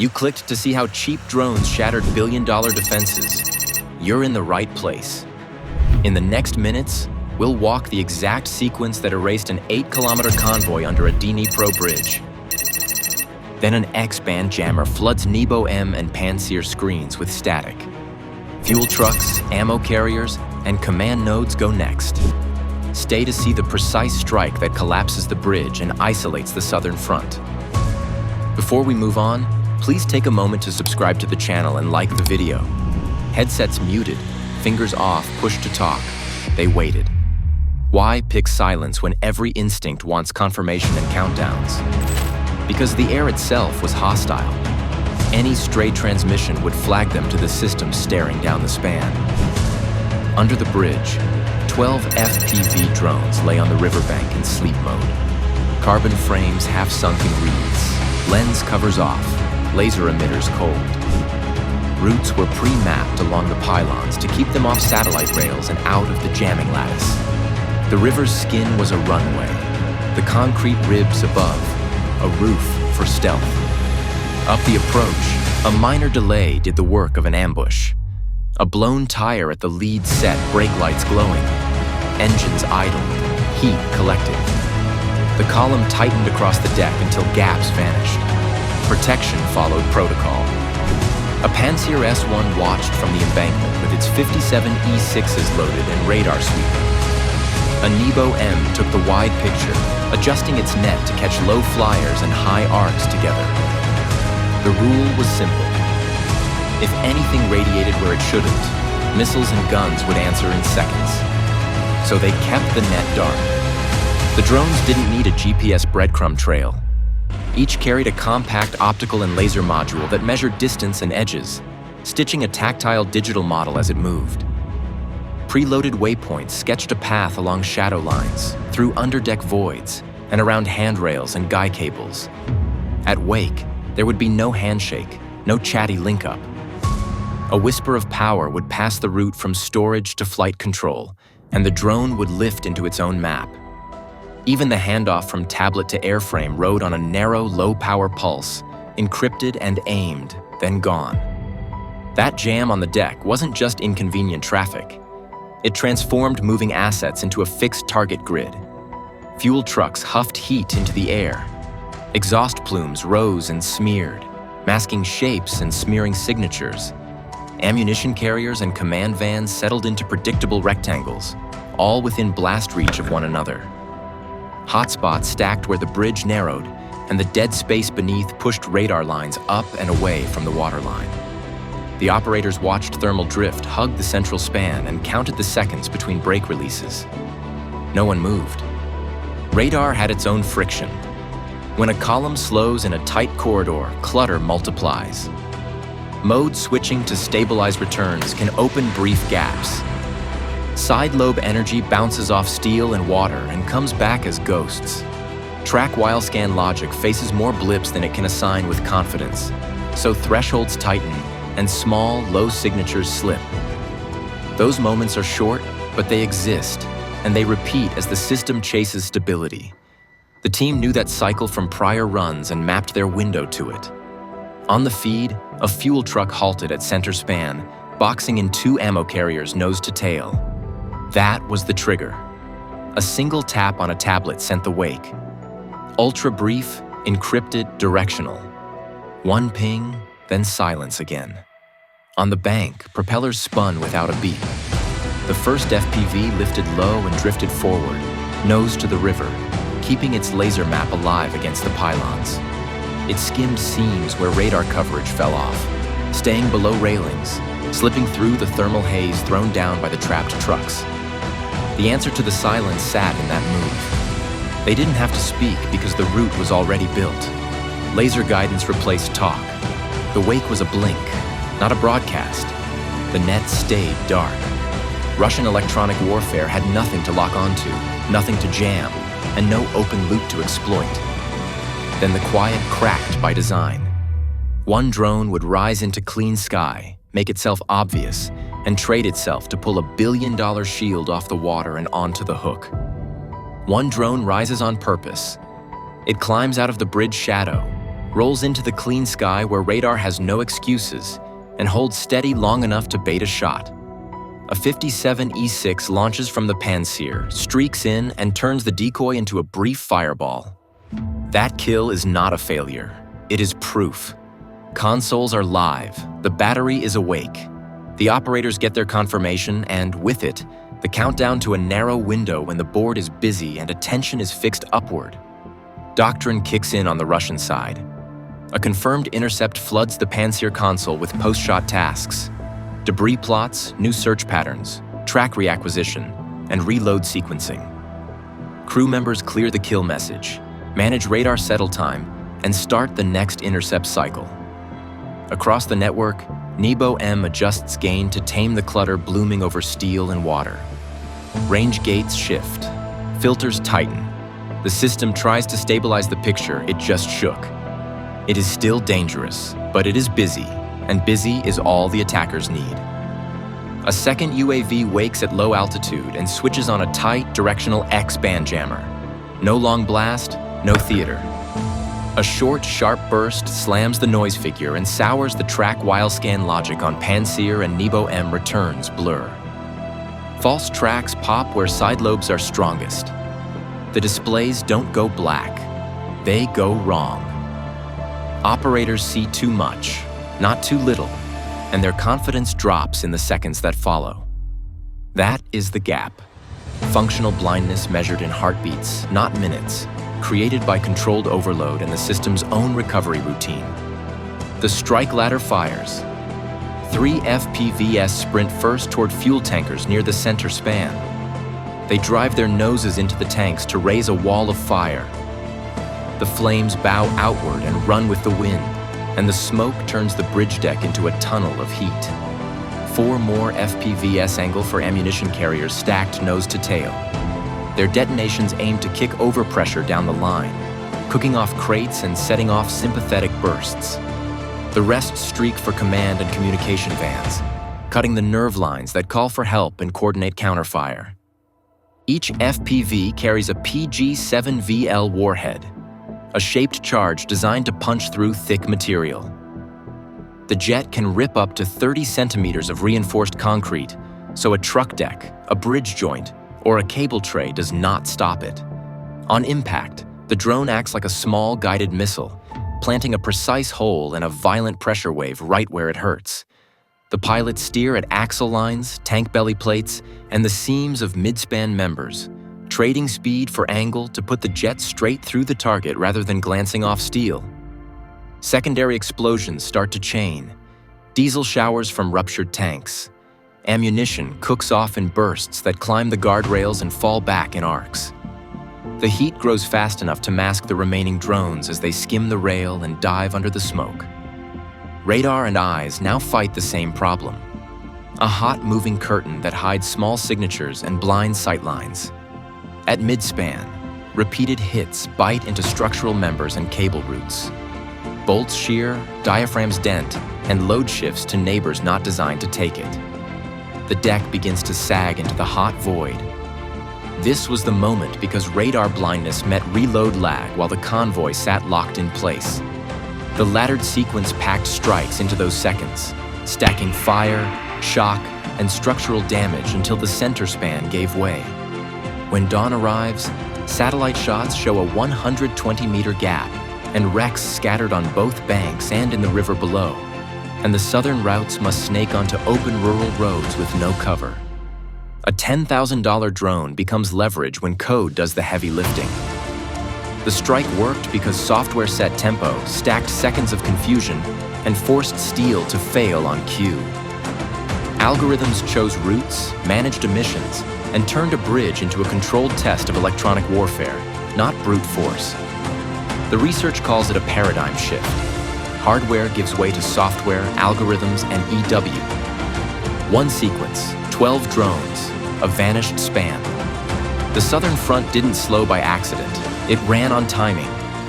You clicked to see how cheap drones shattered billion-dollar defenses. You're in the right place. In the next minutes, we'll walk the exact sequence that erased an 8-kilometer convoy under a Dnipro bridge. Then an X-band jammer floods Nebo M and Pancir screens with static. Fuel trucks, ammo carriers, and command nodes go next. Stay to see the precise strike that collapses the bridge and isolates the southern front. Before we move on, please take a moment to subscribe to the channel and like the video. Headsets muted, fingers off, push to talk. They waited. Why pick silence when every instinct wants confirmation and countdowns? Because the air itself was hostile. Any stray transmission would flag them to the system staring down the span. Under the bridge, 12 FPV drones lay on the riverbank in sleep mode. Carbon frames half sunk in reeds, lens covers off, laser emitters cold. Routes were pre-mapped along the pylons to keep them off satellite rails and out of the jamming lattice. The river's skin was a runway, the concrete ribs above, a roof for stealth. Up the approach, a minor delay did the work of an ambush. A blown tire at the lead set, brake lights glowing. Engines idled, heat collected. The column tightened across the deck until gaps vanished. Protection followed protocol. A Pancir S1 watched from the embankment with its 57 E6s loaded and radar sweeping. A Nebo M took the wide picture, adjusting its net to catch low flyers and high arcs together. The rule was simple. If anything radiated where it shouldn't, missiles and guns would answer in seconds. So they kept the net dark. The drones didn't need a GPS breadcrumb trail. Each carried a compact optical and laser module that measured distance and edges, stitching a tactile digital model as it moved. Preloaded waypoints sketched a path along shadow lines, through underdeck voids, and around handrails and guy cables. At wake, there would be no handshake, no chatty link-up. A whisper of power would pass the route from storage to flight control, and the drone would lift into its own map. Even the handoff from tablet to airframe rode on a narrow, low-power pulse, encrypted and aimed, then gone. That jam on the deck wasn't just inconvenient traffic. It transformed moving assets into a fixed target grid. Fuel trucks huffed heat into the air. Exhaust plumes rose and smeared, masking shapes and smearing signatures. Ammunition carriers and command vans settled into predictable rectangles, all within blast reach of one another. Hotspots stacked where the bridge narrowed, and the dead space beneath pushed radar lines up and away from the waterline. The operators watched thermal drift hug the central span and counted the seconds between brake releases. No one moved. Radar had its own friction. When a column slows in a tight corridor, clutter multiplies. Mode switching to stabilize returns can open brief gaps. Side lobe energy bounces off steel and water and comes back as ghosts. Track while scan logic faces more blips than it can assign with confidence, so thresholds tighten and small, low signatures slip. Those moments are short, but they exist, and they repeat as the system chases stability. The team knew that cycle from prior runs and mapped their window to it. On the feed, a fuel truck halted at center span, boxing in 2 ammo carriers nose to tail. That was the trigger. A single tap on a tablet sent the wake. Ultra brief, encrypted, directional. One ping, then silence again. On the bank, propellers spun without a beep. The first FPV lifted low and drifted forward, nose to the river, keeping its laser map alive against the pylons. It skimmed seams where radar coverage fell off, staying below railings, slipping through the thermal haze thrown down by the trapped trucks. The answer to the silence sat in that move. They didn't have to speak because the route was already built. Laser guidance replaced talk. The wake was a blink, not a broadcast. The net stayed dark. Russian electronic warfare had nothing to lock onto, nothing to jam, and no open loop to exploit. Then the quiet cracked by design. One drone would rise into clean sky, make itself obvious, and trade itself to pull $1 billion shield off the water and onto the hook. One drone rises on purpose. It climbs out of the bridge shadow, rolls into the clean sky where radar has no excuses, and holds steady long enough to bait a shot. A 57 E6 launches from the Pancir, streaks in, and turns the decoy into a brief fireball. That kill is not a failure. It is proof. Consoles are live. The battery is awake. The operators get their confirmation, and with it, the countdown to a narrow window when the board is busy and attention is fixed upward. Doctrine kicks in on the Russian side. A confirmed intercept floods the Pancir console with post-shot tasks: debris plots, new search patterns, track reacquisition, and reload sequencing. Crew members clear the kill message, manage radar settle time, and start the next intercept cycle. Across the network, Nebo M adjusts gain to tame the clutter blooming over steel and water. Range gates shift, filters tighten. The system tries to stabilize the picture it just shook. It is still dangerous, but it is busy, and busy is all the attackers need. A second UAV wakes at low altitude and switches on a tight, directional X band jammer. No long blast, no theater. A short, sharp burst slams the noise figure and sours the track while scan logic on Pancir and Nebo M returns blur. False tracks pop where side lobes are strongest. The displays don't go black, they go wrong. Operators see too much, not too little, and their confidence drops in the seconds that follow. That is the gap. Functional blindness measured in heartbeats, not minutes, created by controlled overload and the system's own recovery routine. The strike ladder fires. 3 FPVs sprint first toward fuel tankers near the center span. They drive their noses into the tanks to raise a wall of fire. The flames bow outward and run with the wind, and the smoke turns the bridge deck into a tunnel of heat. 4 more FPVs angle for ammunition carriers stacked nose to tail. Their detonations aim to kick overpressure down the line, cooking off crates and setting off sympathetic bursts. The rest streak for command and communication vans, cutting the nerve lines that call for help and coordinate counterfire. Each FPV carries a PG-7VL warhead, a shaped charge designed to punch through thick material. The jet can rip up to 30 centimeters of reinforced concrete, so a truck deck, a bridge joint, or a cable tray does not stop it. On impact, the drone acts like a small guided missile, planting a precise hole and a violent pressure wave right where it hurts. The pilots steer at axle lines, tank belly plates, and the seams of midspan members, trading speed for angle to put the jet straight through the target rather than glancing off steel. Secondary explosions start to chain. Diesel showers from ruptured tanks. Ammunition cooks off in bursts that climb the guardrails and fall back in arcs. The heat grows fast enough to mask the remaining drones as they skim the rail and dive under the smoke. Radar and eyes now fight the same problem. A hot moving curtain that hides small signatures and blinds sightlines. At midspan, repeated hits bite into structural members and cable routes. Bolts shear, diaphragms dent, and load shifts to neighbors not designed to take it. The deck begins to sag into the hot void. This was the moment because radar blindness met reload lag while the convoy sat locked in place. The laddered sequence packed strikes into those seconds, stacking fire, shock, and structural damage until the center span gave way. When dawn arrives, satellite shots show a 120-meter gap and wrecks scattered on both banks and in the river below, and the southern routes must snake onto open rural roads with no cover. A $10,000 drone becomes leverage when code does the heavy lifting. The strike worked because software set tempo, stacked seconds of confusion, and forced steel to fail on cue. Algorithms chose routes, managed emissions, and turned a bridge into a controlled test of electronic warfare, not brute force. The research calls it a paradigm shift. Hardware gives way to software, algorithms, and EW. One sequence, 12 drones, a vanished span. The Southern Front didn't slow by accident. It ran on timing.